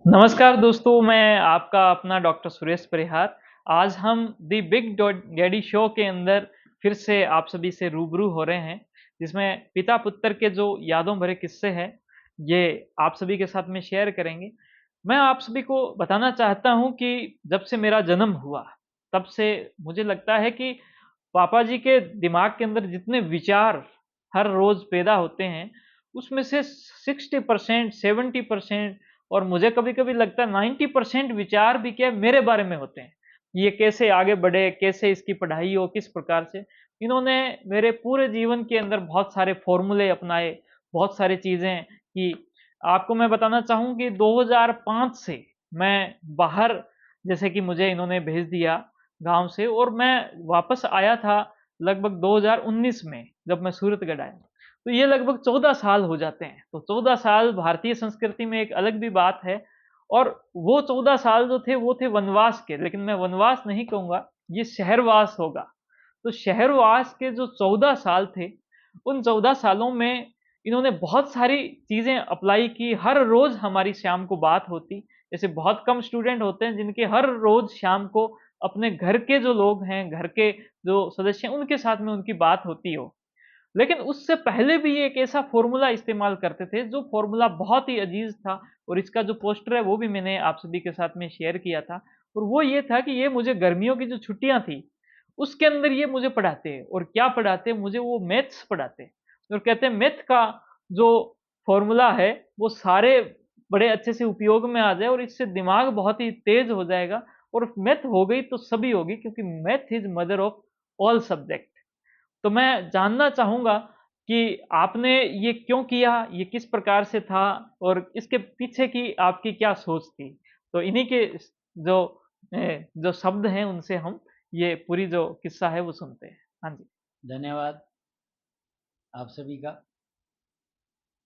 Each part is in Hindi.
नमस्कार दोस्तों, मैं आपका अपना डॉक्टर सुरेश परिहार। आज हम द बिग डैडी शो के अंदर फिर से आप सभी से रूबरू हो रहे हैं, जिसमें पिता-पुत्र के जो यादों भरे किस्से हैं, ये आप सभी के साथ में शेयर करेंगे। मैं आप सभी को बताना चाहता हूँ कि जब से मेरा जन्म हुआ, तब से मुझे लगता है कि पापा जी के दिमाग के अंदर जितने विचार हर रोज़ पैदा होते हैं, उसमें से 60% 70% और मुझे कभी-कभी लगता है 90% विचार भी क्या मेरे बारे में होते हैं। ये कैसे आगे बढ़े, कैसे इसकी पढ़ाई हो, किस प्रकार से। इन्होंने मेरे पूरे जीवन के अंदर बहुत सारे फ़ॉर्मूले अपनाए, बहुत सारी चीज़ें की। आपको मैं बताना चाहूँ कि 2005 से मैं बाहर जैसे कि मुझे इन्होंने भेज दिया गाँव से और मैं वापस आया था लगभग 2019 में, जब मैं सूरतगढ़ आया। तो ये लगभग 14 साल हो जाते हैं। तो 14 साल भारतीय संस्कृति में एक अलग भी बात है और वो 14 साल जो थे वो थे वनवास के, लेकिन मैं वनवास नहीं कहूँगा, ये शहरवास होगा। तो शहरवास के जो 14 साल थे, उन 14 सालों में इन्होंने बहुत सारी चीज़ें अप्लाई की, हर रोज़ हमारी शाम को बात होती। जैसे बहुत कम स्टूडेंट होते हैं जिनके हर रोज़ शाम को अपने घर के जो लोग हैं, घर के जो सदस्य हैं, उनके साथ में उनकी बात होती हो। लेकिन उससे पहले भी ये एक ऐसा फ़ॉर्मूला इस्तेमाल करते थे, जो फ़ॉर्मूला बहुत ही अजीज़ था और इसका जो पोस्टर है, वो भी मैंने आप सभी के साथ में शेयर किया था और वो ये था कि ये मुझे गर्मियों की जो छुट्टियाँ थी, उसके अंदर ये मुझे पढ़ाते हैं और क्या पढ़ाते हैं, मुझे वो मैथ्स पढ़ाते हैं और कहते हैं मैथ का जो फ़ॉर्मूला है, वो सारे बड़े अच्छे से उपयोग में आ जाए और इससे दिमाग बहुत ही तेज़ हो जाएगा और मैथ हो गई तो सभी होगी क्योंकि math is mother of all subject. तो मैं जानना चाहूँगा कि आपने ये क्यों किया? ये किस प्रकार से था? और इसके पीछे की आपकी क्या सोच थी? तो इन्हीं के जो जो शब्द हैं उनसे हम ये पूरी जो किस्सा है वो सुनते हैं। हाँ जी। धन्यवाद आप सभी का।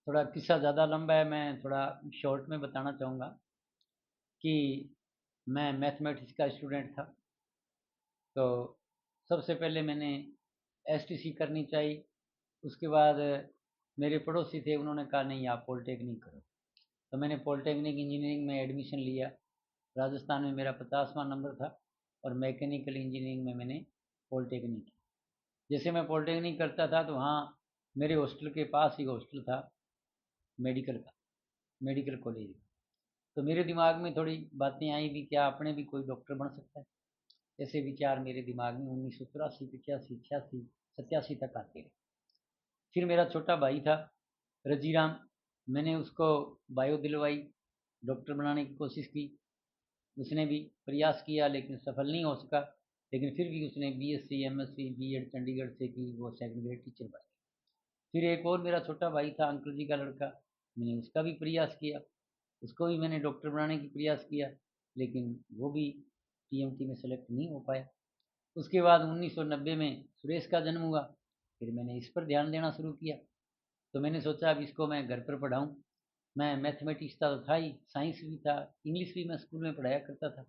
थोड़ा किस्सा ज़्यादा लंबा है, मैं थोड़ा शॉर्ट में बताना चाहूँगा कि मैं मैथमेटिक्स का स्टूडेंट था। तो सबसे पहले मैंने एसटीसी करनी चाहिए। उसके बाद मेरे पड़ोसी थे, उन्होंने कहा नहीं आप पॉलिटेक्निक करो। तो मैंने पॉलिटेक्निक इंजीनियरिंग में एडमिशन लिया। राजस्थान में मेरा 50वां नंबर था और मैकेनिकल इंजीनियरिंग में मैंने पॉलिटेक्निक की। जैसे मैं पॉलिटेक्निक करता था तो वहाँ मेरे हॉस्टल के पास ही हॉस्टल था मेडिकल का, मेडिकल कॉलेज। तो मेरे दिमाग में थोड़ी बातें आई भी, क्या अपने भी कोई डॉक्टर बन सकता है। ऐसे विचार मेरे दिमाग में 1983 85 86 87 तक आते रहे। फिर मेरा छोटा भाई था रजीराम, मैंने उसको बायो दिलवाई, डॉक्टर बनाने की कोशिश की। उसने भी प्रयास किया लेकिन सफल नहीं हो सका। लेकिन फिर भी उसने बीएससी एमएससी बीएड चंडीगढ़ से की, वो सेकंड ग्रेड टीचर बन गया। फिर एक और मेरा छोटा भाई था, अंकल जी का लड़का, मैंने उसका भी प्रयास किया। उसको भी मैंने डॉक्टर बनाने की प्रयास किया, लेकिन वो भी टीएमटी में सेलेक्ट नहीं हो पाया। उसके बाद 1990 में सुरेश का जन्म हुआ। फिर मैंने इस पर ध्यान देना शुरू किया। तो मैंने सोचा अब इसको मैं घर पर पढ़ाऊँ। मैं मैथमेटिक्स तो था ही, साइंस भी था, इंग्लिश भी मैं स्कूल में पढ़ाया करता था।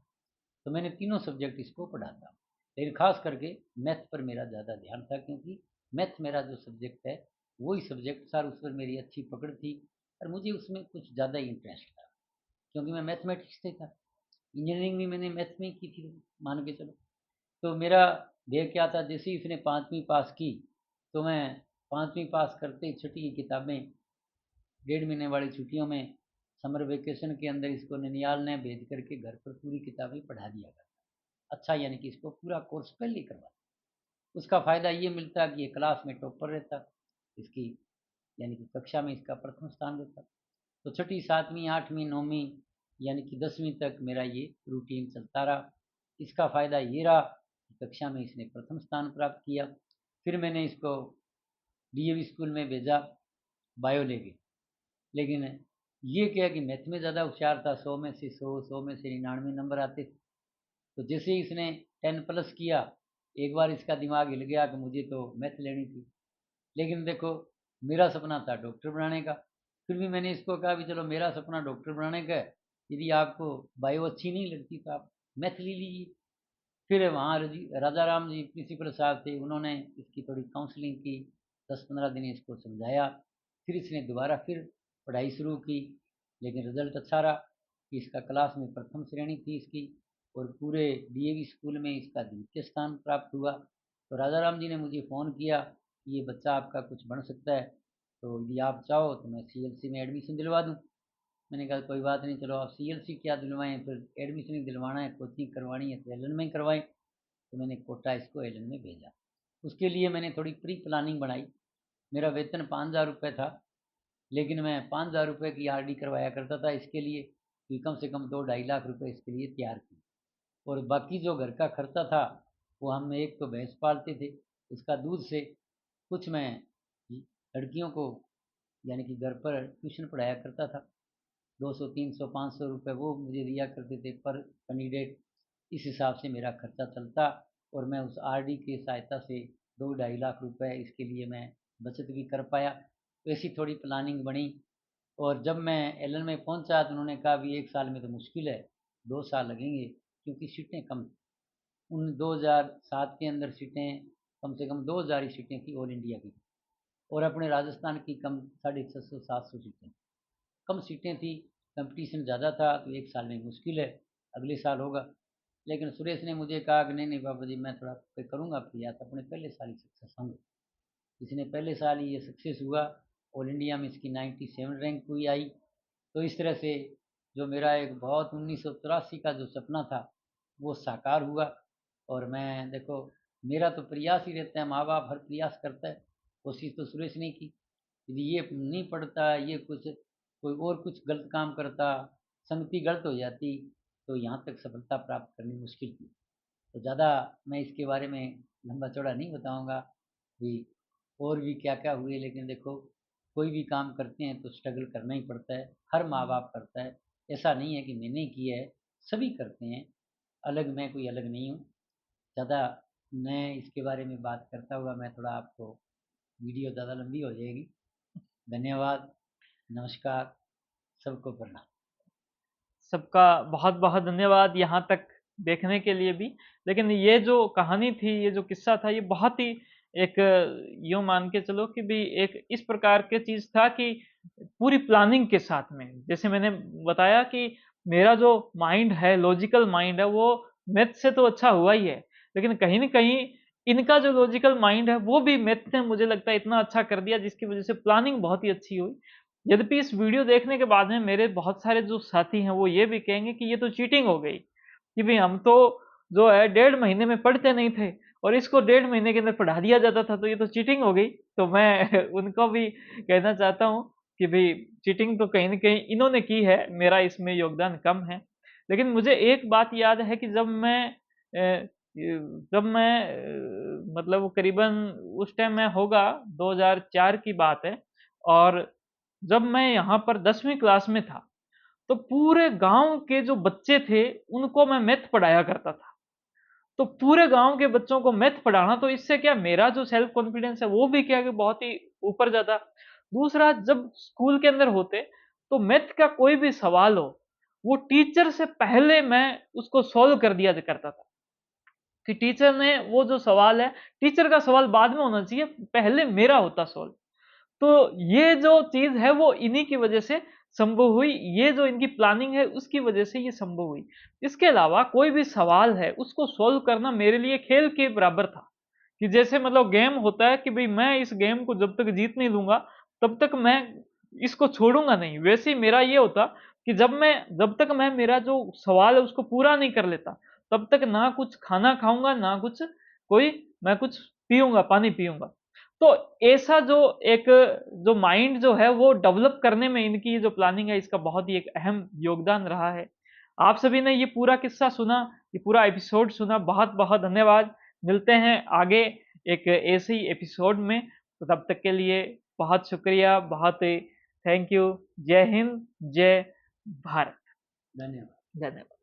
तो मैंने तीनों सब्जेक्ट इसको पढ़ाता। लेकिन खास करके मैथ पर मेरा ज़्यादा ध्यान था, क्योंकि मैथ मेरा जो सब्जेक्ट है वही सब्जेक्ट सर, उस पर मेरी अच्छी पकड़ थी और मुझे उसमें कुछ ज़्यादा इंटरेस्ट था, क्योंकि मैं मैथमेटिक्स से था। इंजीनियरिंग भी मैंने मैथ में ही की थी, मान के चलो। तो मेरा ध्येय क्या था, जैसे ही उसने पाँचवीं पास की तो मैं पाँचवीं पास करते ही छठी की किताबें, 1.5 महीने वाली छुट्टियों में, समर वेकेशन के अंदर इसको ननियाल ने भेज करके घर पर पूरी किताबें पढ़ा दिया करता। अच्छा, यानी कि इसको पूरा कोर्स पहले ही करवा। उसका फ़ायदा ये मिलता कि ये क्लास में टॉपर रहता, इसकी यानी कि कक्षा में इसका प्रथम स्थान रहता। तो छठी सातवीं आठवीं नौवीं यानी कि 10वीं तक मेरा ये रूटीन चलता रहा। इसका फ़ायदा ये रहा कि कक्षा में इसने प्रथम स्थान प्राप्त किया। फिर मैंने इसको डीएवी स्कूल में भेजा, बायो लेके। लेकिन ये क्या कि मैथ में ज़्यादा होशियार था, 100 में से 100, 100 में से 99 नंबर आते थे। तो जैसे ही इसने 10 प्लस किया, एक बार इसका दिमाग हिल गया कि मुझे तो मैथ लेनी थी। लेकिन देखो, मेरा सपना था डॉक्टर बनाने का। फिर भी मैंने इसको कहा भी चलो मेरा सपना डॉक्टर बनाने का है, यदि आपको बायो अच्छी नहीं लगती तो आप मैथ ले लीजिए। फिर वहाँ राजा राम जी प्रिंसिपल साहब थे, उन्होंने इसकी थोड़ी काउंसलिंग की, 10-15 दिन इसको समझाया। फिर इसने दोबारा फिर पढ़ाई शुरू की, लेकिन रिजल्ट अच्छा रहा। कि इसका क्लास में प्रथम श्रेणी थी इसकी, और पूरे डीएवी स्कूल में इसका द्वितीय स्थान प्राप्त हुआ। तो राजा राम जी ने मुझे फ़ोन किया कि ये बच्चा आपका कुछ बन सकता है, तो यदि आप चाहो तो मैं सीएलसी में एडमिशन दिलवा दूँ। मैंने कहा कोई बात नहीं, चलो आप सीएलसी क्या दिलवाएं, फिर एडमिशन ही दिलवाना है, कोचिंग करवानी है तो एलन में ही करवाएं। तो मैंने कोटा इसको एलन में भेजा। उसके लिए मैंने थोड़ी प्री प्लानिंग बनाई। मेरा वेतन 5,000 रुपये था, लेकिन मैं 5,000 रुपये की आरडी करवाया करता था इसके लिए कि कम से कम 2-2.5 लाख रुपए इसके लिए तैयार किए। और बाकी जो घर का खर्चा था वो हम एक तो भैंस पालते थे, उसका दूध से कुछ मैं लड़कियों को यानी कि घर पर ट्यूशन पढ़ाया करता था। 200, 300, 500 रुपये वो मुझे दिया करते थे पर कैंडिडेट। इस हिसाब से मेरा खर्चा चलता, और मैं उस आरडी की सहायता से 2-2.5 लाख रुपए इसके लिए मैं बचत भी कर पाया। तो ऐसी थोड़ी प्लानिंग बनी। और जब मैं एलन में पहुंचा तो उन्होंने कहा अभी 1 साल में तो मुश्किल है, 2 साल लगेंगे, क्योंकि सीटें कम थी। उन 2007 के अंदर सीटें कम से कम 2,000 ही सीटें थी ऑल इंडिया की, और अपने राजस्थान की कम 650-700 सीटें, कम सीटें थी, कंपटीशन ज़्यादा था, तो 1 साल में मुश्किल है, अगले साल होगा। लेकिन सुरेश ने मुझे कहा कि नहीं नहीं बाबा जी, मैं थोड़ा करूँगा प्रयास, अपने पहले साल ही सक्सेस होंगे। इसने पहले साल ही ये सक्सेस हुआ, ऑल इंडिया में इसकी 97 रैंक हुई आई। तो इस तरह से जो मेरा एक बहुत 1983 का जो सपना था वो साकार हुआ। और मैं देखो, मेरा तो प्रयास ही रहता है, माँ बाप हर प्रयास करता है, कोशिश तो सुरेश ने की। यदि ये नहीं पढ़ता, ये कुछ कोई और कुछ गलत काम करता, संगति गलत हो जाती, तो यहाँ तक सफलता प्राप्त करनी मुश्किल थी। तो ज़्यादा मैं इसके बारे में लंबा चौड़ा नहीं बताऊँगा कि और भी क्या क्या हुए, लेकिन देखो कोई भी काम करते हैं तो स्ट्रगल करना ही पड़ता है, हर माँ बाप करता है। ऐसा नहीं है कि मैंने किया है, सभी करते हैं, अलग मैं कोई अलग नहीं हूँ। ज़्यादा मैं इसके बारे में बात करता हुआ मैं थोड़ा आपको, वीडियो ज़्यादा लंबी हो जाएगी। धन्यवाद, नमस्कार, सबको प्रणाम। सबका बहुत-बहुत धन्यवाद यहाँ तक देखने के लिए भी। लेकिन ये जो कहानी थी, ये जो किस्सा था, ये बहुत ही एक यूँ मान के चलो कि भी एक इस प्रकार के चीज़ था कि पूरी प्लानिंग के साथ में। जैसे मैंने बताया कि मेरा जो माइंड है, लॉजिकल माइंड है, वो मैथ से तो अच्छा हुआ ही है। लेकिन कहीं न कहीं इनका जो लॉजिकल माइंड है, वो भी मैथ ने मुझे लगता है इतना अच्छा कर दिया, जिसकी वज़ह से प्लानिंग बहुत ही अच्छी हुई। यद्यपि इस वीडियो देखने के बाद में मेरे बहुत सारे जो साथी हैं वो ये भी कहेंगे कि ये तो चीटिंग हो गई, कि भई हम तो जो है 1.5 महीने में पढ़ते नहीं थे और इसको 1.5 महीने के अंदर पढ़ा दिया जाता था, तो ये तो चीटिंग हो गई। तो मैं उनको भी कहना चाहता हूँ कि भई चीटिंग तो कहीं न कहीं इन्होंने की है, मेरा इसमें योगदान कम है। लेकिन मुझे एक बात याद है कि मतलब करीबन उस टाइम में होगा 2004 की बात है, और जब मैं यहाँ पर 10वीं क्लास में था, तो पूरे गाँव के जो बच्चे थे, उनको मैं मैथ पढ़ाया करता था। तो पूरे गाँव के बच्चों को मैथ पढ़ाना, तो इससे क्या मेरा जो सेल्फ कॉन्फिडेंस है, वो भी क्या है कि बहुत ही ऊपर जाता। दूसरा, जब स्कूल के अंदर होते, तो मैथ का कोई भी सवाल हो, वो टीचर से पहले मैं उसको सॉल्व कर दिया करता था। कि टीचर ने वो जो सवाल है, टीचर का सवाल बाद में होना चाहिए, पहले मेरा होता सॉल्व। तो ये जो चीज़ है वो इन्हीं की वज़ह से संभव हुई, ये जो इनकी प्लानिंग है उसकी वज़ह से ये संभव हुई। इसके अलावा कोई भी सवाल है उसको सॉल्व करना मेरे लिए खेल के बराबर था, कि जैसे मतलब गेम होता है कि भई मैं इस गेम को जब तक जीत नहीं लूँगा, तब तक मैं इसको छोड़ूँगा नहीं। वैसे ही मेरा ये होता कि जब तक मैं मेरा जो सवाल है उसको पूरा नहीं कर लेता, तब तक ना कुछ खाना खाऊँगा, ना कुछ मैं कुछ पीऊँगा, पानी पीऊँगा। तो ऐसा जो एक जो माइंड जो है वो डेवलप करने में इनकी जो प्लानिंग है इसका बहुत ही एक अहम योगदान रहा है। आप सभी ने ये पूरा किस्सा सुना, ये पूरा एपिसोड सुना, बहुत-बहुत धन्यवाद। मिलते हैं आगे एक ऐसे ही एपिसोड में, तो तब तक के लिए बहुत शुक्रिया, बहुत थैंक यू। जय हिंद, जय भारत। धन्यवाद। धन्यवाद।